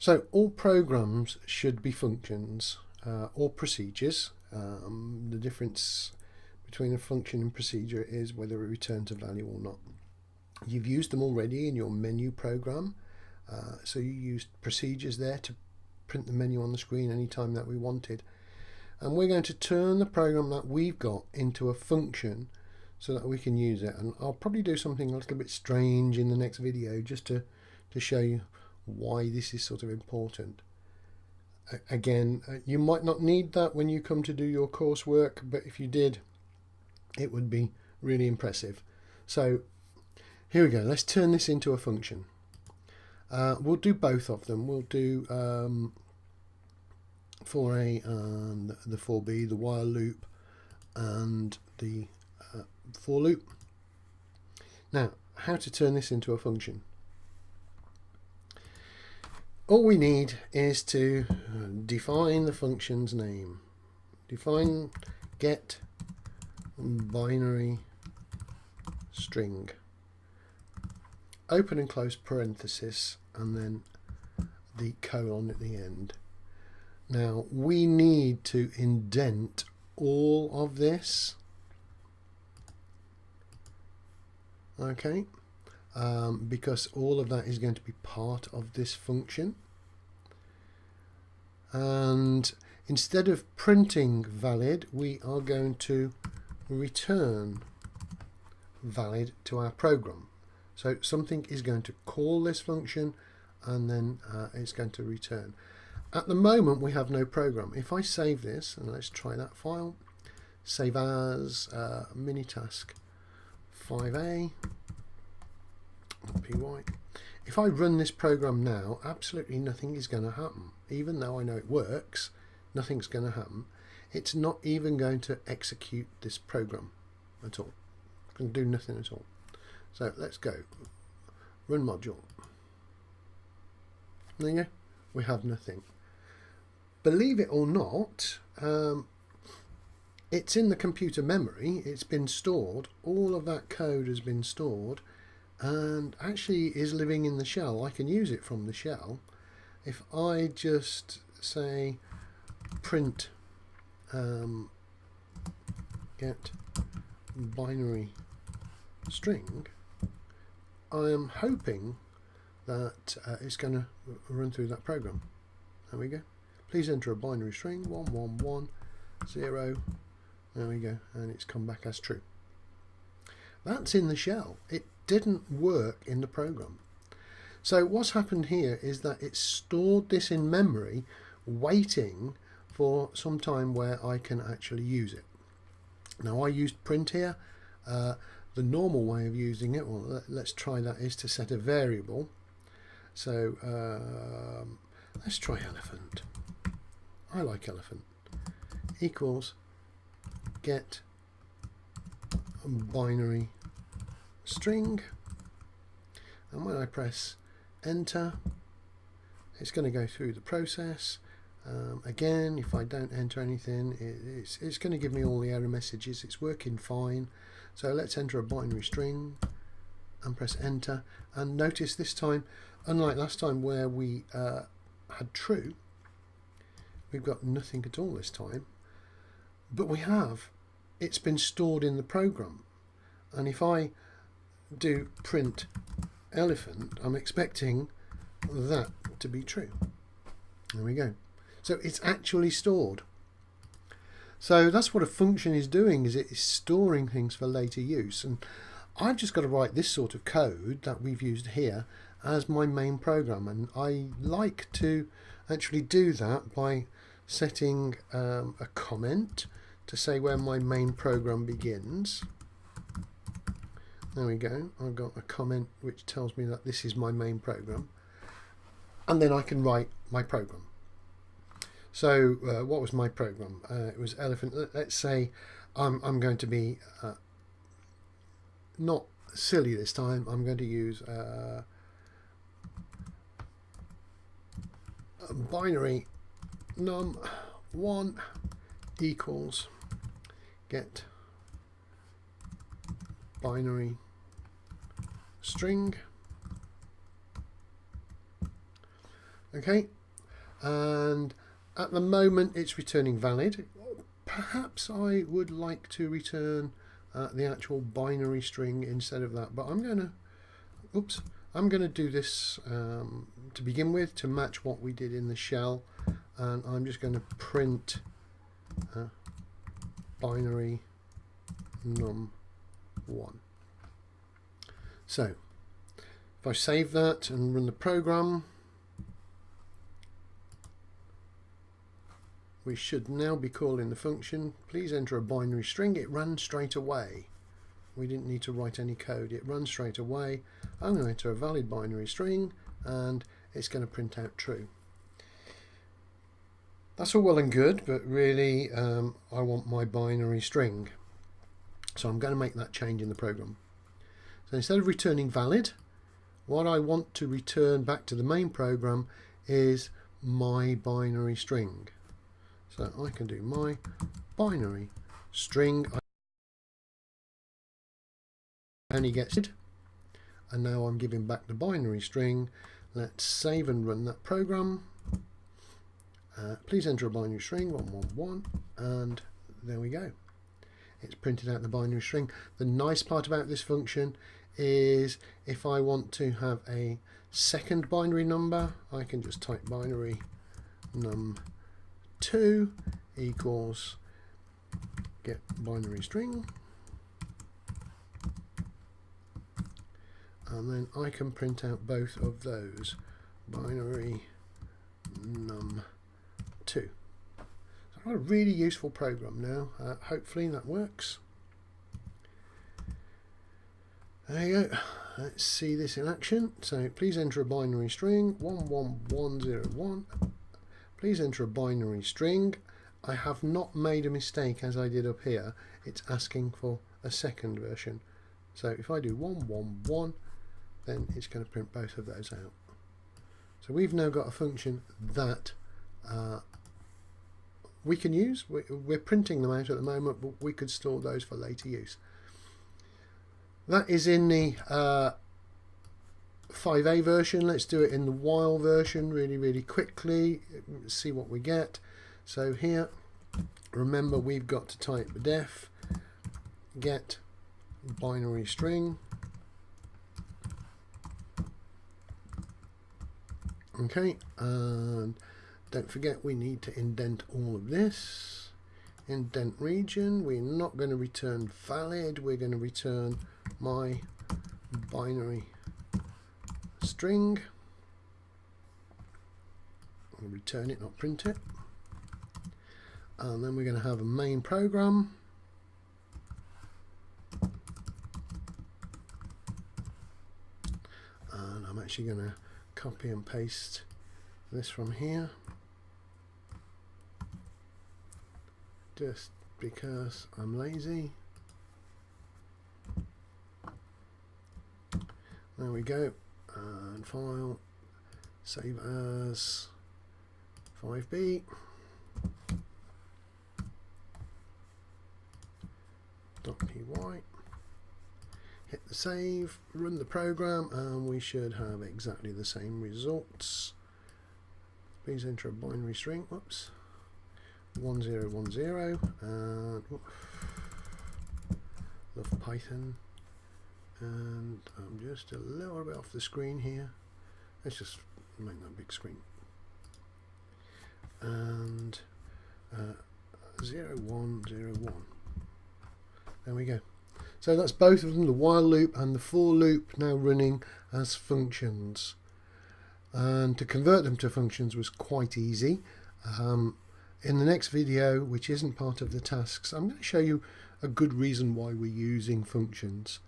So all programs should be functions or procedures. The difference between a function and procedure is whether it returns a value or not. You've used them already in your menu program, so you used procedures there to print the menu on the screen anytime that we wanted. And we're going to turn the program that we've got into a function so that we can use it. And I'll probably do something a little bit strange in the next video just to show you why this is sort of important. Again, you might not need that when you come to do your coursework, but if you did, it would be really impressive. So here we go. Let's turn this into a function. We'll do both of them. We'll do for A and the for B, the while loop and the for loop. Now, how to turn this into a function? All we need is to define the function's name. Define get binary string. Open and close parenthesis and then the colon at the end. Now we need to indent all of this, okay, because all of that is going to be part of this function. And instead of printing valid, we are going to return valid to our program. So something is going to call this function and then it's going to return. At the moment we have no program. If I save this, and let's try that file, save as minitask5a py. If I run this program now, absolutely nothing is going to happen. Even though I know it works, nothing's going to happen. It's not even going to execute this program at all. It's going to do nothing at all. So let's go. Run module. There you go. We have nothing. Believe it or not, it's in the computer memory. It's been stored. All of that code has been stored and actually is living in the shell. I can use it from the shell. If I just say print get binary string, I am hoping that it's going to run through that program. There we go. Please enter a binary string 1110. There we go, and it's come back as true. That's in the shell. It didn't work in the program. So what's happened here is that it's stored this in memory, waiting for some time where I can actually use it. Now I used print here. The normal way of using it, well, let's try that, is to set a variable. So let's try elephant. I like elephant. Equals get binary string, and when I press enter, it's going to go through the process. Again, if I don't enter anything, it's going to give me all the error messages. It's working fine. So let's enter a binary string and press enter, and notice this time, unlike last time where we had true, we've got nothing at all this time, but we have. It's been stored in the program, and if I do print elephant, I'm expecting that to be true. There we go. So it's actually stored. So that's what a function is doing, is it is storing things for later use. And I've just got to write this sort of code that we've used here as my main program, and I like to actually do that by setting a comment to say where my main program begins. There we go. I've got a comment which tells me that this is my main program, and then I can write my program. So what was my program? It was elephant. Let's say I'm going to be not silly this time. I'm going to use binary num1 equals get binary string. Okay, and at the moment it's returning valid. Perhaps I would like to return the actual binary string instead of that, but I'm going to do this to begin with to match what we did in the shell, and I'm just going to print binary num1. So if I save that and run the program, we should now be calling the function, please enter a binary string. It ran straight away. We didn't need to write any code. It runs straight away. I'm going to enter a valid binary string and it's going to print out true. That's all well and good, but really I want my binary string. So I'm going to make that change in the program. So instead of returning valid, what I want to return back to the main program is my binary string. So I can do my binary string. Only gets it, and now I'm giving back the binary string. Let's save and run that program. Please enter a binary string 111, and there we go. It's printed out the binary string. The nice part about this function is if I want to have a second binary number, I can just type binary num2 equals get binary string, and then I can print out both of those, binary num2. So I've got a really useful program now. Hopefully that works. There you go. Let's see this in action. So please enter a binary string 11101. Please enter a binary string. I have not made a mistake as I did up here. It's asking for a second version. So if I do 111, then it's going to print both of those out. So we've now got a function that we can use. We're printing them out at the moment, but we could store those for later use. That is in the 5a version. Let's do it in the while version really quickly, see what we get. So here, remember we've got to type def get binary string. Okay, and don't forget we need to indent all of this. Indent region, we're not going to return valid, we're going to return my binary string. We'll return it, not print it. And then we're going to have a main program. And I'm actually going to copy and paste this from here, just because I'm lazy. There we go, and file, save as 5b. .py. Hit the save, run the program, and we should have exactly the same results. Please enter a binary string. Whoops. 1010 and love Python, and I'm just a little bit off the screen here. Let's just make that big screen. And 0101. There we go. So that's both of them, the while loop and the for loop, now running as functions. And to convert them to functions was quite easy. In the next video, which isn't part of the tasks, I'm going to show you a good reason why we're using functions.